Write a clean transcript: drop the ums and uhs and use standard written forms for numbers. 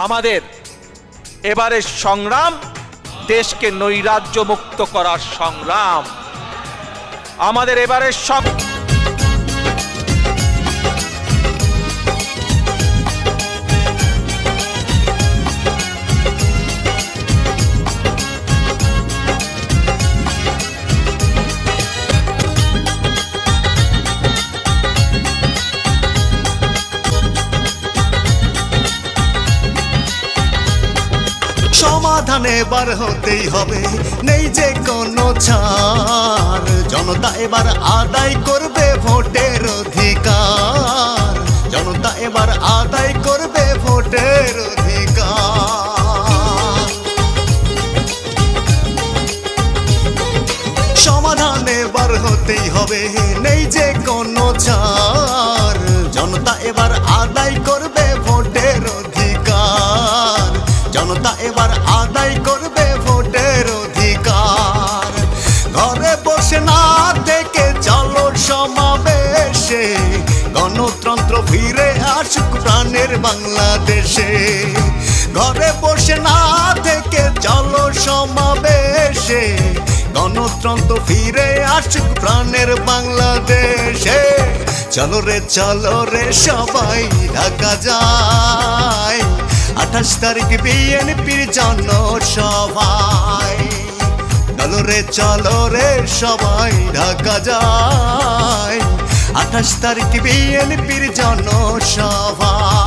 আমাদের এবারের সংগ্রাম দেশকে নৈরাজ্য মুক্ত করার সংগ্রাম। আমাদের এবারের সমাধান এবার হতেই হবে, নেই যে কোনো ছাড়। জনতা এবার আদায় করবে ভোটের অধিকার, জনতা এবার আদায় করবে ভোটের অধিকার। সমাধান এবার হতেই হবে, নেই যে কোনো ছাড়। জনতা এবার আদায় করবে ভোটের অধিকার, জনতা এবার আদায় করবে ভোটের অধিকার। ঘরে বসে না থেকে চলো সমাবেশে, গণতন্ত্র ফিরে আসুক প্রাণের বাংলাদেশে। ঘরে বসে না থেকে চলো সমাবেশে, গণতন্ত্র ফিরে আসুক প্রাণের বাংলাদেশে। চলো রে সবাই ঢাকা যায়, 28 তারিখ বিএনপির জনসভায়। চলো রে সবাই ঢাকা যায়, 28 তারিখ বিএনপির জনসভায়।